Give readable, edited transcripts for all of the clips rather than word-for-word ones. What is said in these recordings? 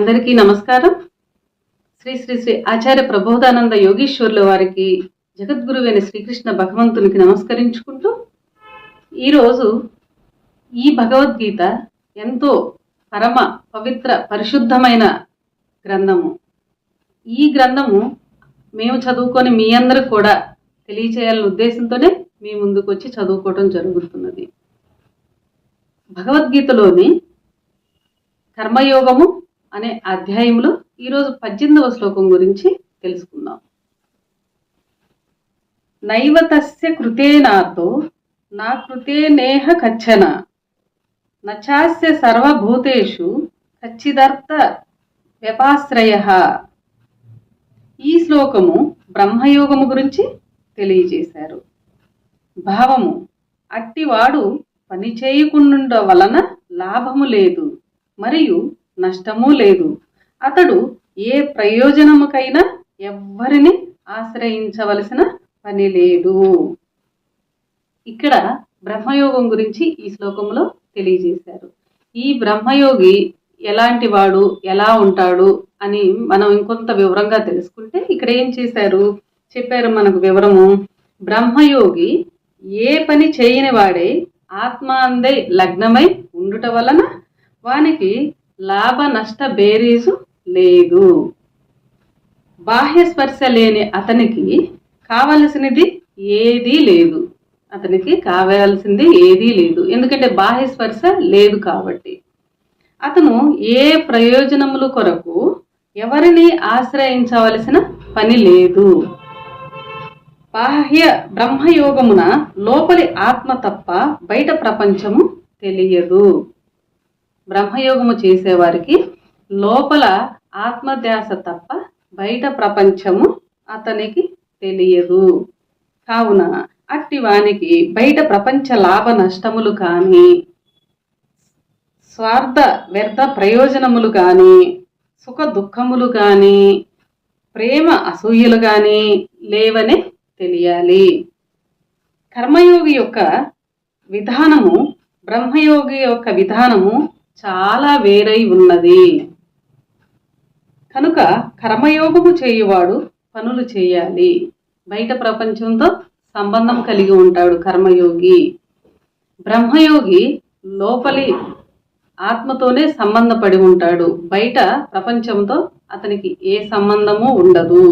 అందరికీ నమస్కారం. శ్రీ శ్రీ శ్రీ ఆచార్య ప్రబోధానంద యోగీశ్వరుల వారికి, జగద్గురువైన శ్రీకృష్ణ భగవంతునికి నమస్కరించుకుంటూ, ఈరోజు ఈ భగవద్గీత ఎంతో పరమ పవిత్ర పరిశుద్ధమైన గ్రంథము. ఈ గ్రంథము మేము చదువుకొని మీ అందరికి కూడా తెలియచేయాలనే ఉద్దేశంతోనే మీ ముందుకు వచ్చి చదువుకోవడం జరుగుతున్నది. భగవద్గీతలోని కర్మయోగము అనే అధ్యాయంలో ఈరోజు 18వ శ్లోకం గురించి తెలుసుకుందాం. నైవ తస్య కృతేనాతో నా కృతే నేహ కచ్చన నచాస్య సర్వభూతేషు కచ్చిదర్థ వ్యపాశ్రయః. ఈ శ్లోకము బ్రహ్మయోగము గురించి తెలియజేశారు. భావము: అట్టివాడు పని చేయకుండుట వలన లాభము లేదు మరియు నష్టము లేదు. అతడు ఏ ప్రయోజనముకైనా ఎవ్వరిని ఆశ్రయించవలసిన పని లేదు. ఇక్కడ బ్రహ్మయోగం గురించి ఈ శ్లోకంలో తెలియజేశారు. ఈ బ్రహ్మయోగి ఎలాంటి వాడు, ఎలా ఉంటాడు అని మనం ఇంకొంత వివరంగా తెలుసుకుంటే, ఇక్కడ ఏం చెప్పారు మనకు వివరము. బ్రహ్మయోగి ఏ పని చేయని వాడే ఆత్మ అందే లగ్నమై ఉండుట వలన వానికి లాభ నష్ట బేరీజు లేదు. బాహ్య స్పర్శ లేని అతనికి కావలసినది ఏదీ లేదు. ఎందుకంటే బాహ్య స్పర్శ లేదు కాబట్టి. అతను ఏ ప్రయోజనముల కొరకు ఎవరిని ఆశ్రయించవలసిన పని లేదు. బాహ్య బ్రహ్మయోగమున లోపలి ఆత్మ తప్ప బయట ప్రపంచము తెలియదు. బ్రహ్మయోగము చేసేవారికి లోపల ఆత్మధ్యాస తప్ప బయట ప్రపంచము అతనికి తెలియదు. కావున అట్టి వానికి బయట ప్రపంచ లాభ నష్టములు కానీ, స్వార్థ వ్యర్థ ప్రయోజనములు కానీ, సుఖ దుఃఖములు కానీ, ప్రేమ అసూయలు కానీ లేవని తెలియాలి. కర్మయోగి యొక్క విధానము బ్రహ్మయోగి యొక్క విధానము చాలా వేరై ఉన్నది. కనుక కర్మయోగము చేయువాడు పనులు చేయాలి. బయట ప్రపంచంతో సంబంధం కలిగి ఉంటాడు కర్మయోగి. బ్రహ్మయోగి లోపలి ఆత్మతోనే సంబంధపడి ఉంటాడు. బయట ప్రపంచంతో అతనికి ఏ సంబంధము ఉండదు.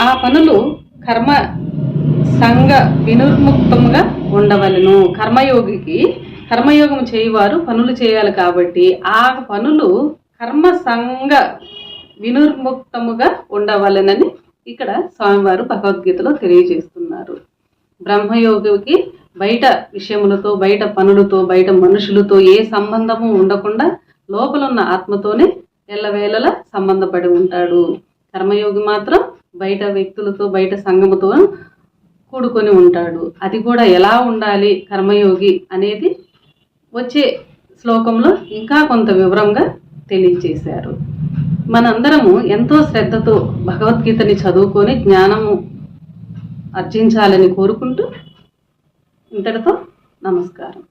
ఆ పనులు కర్మ సంగ వినుర్ముక్తంగా ఉండవలను. కర్మయోగం చేయువారు పనులు చేయాలి కాబట్టి ఆ పనులు కర్మ సంగ వినుర్ముక్తముగా ఉండవలనని ఇక్కడ స్వామివారు భగవద్గీతలో తెలియజేస్తున్నారు. బ్రహ్మయోగికి బయట విషయములతో, బయట పనులతో, బయట మనుషులతో ఏ సంబంధము ఉండకుండా లోపల ఉన్న ఆత్మతోనే ఎల్లవేళలా సంబంధపడి ఉంటాడు. కర్మయోగి మాత్రం బయట వ్యక్తులతో, బయట సంఘముతో కూడుకొని ఉంటాడు. అది కూడా ఎలా ఉండాలి కర్మయోగి అనేది వచ్చే శ్లోకంలో ఇంకా కొంత వివరంగా తెలియజేశారు. మనందరము ఎంతో శ్రద్ధతో భగవద్గీతని చదువుకొని జ్ఞానము ఆర్జించాలని కోరుకుంటూ ఇంతటితో నమస్కారం.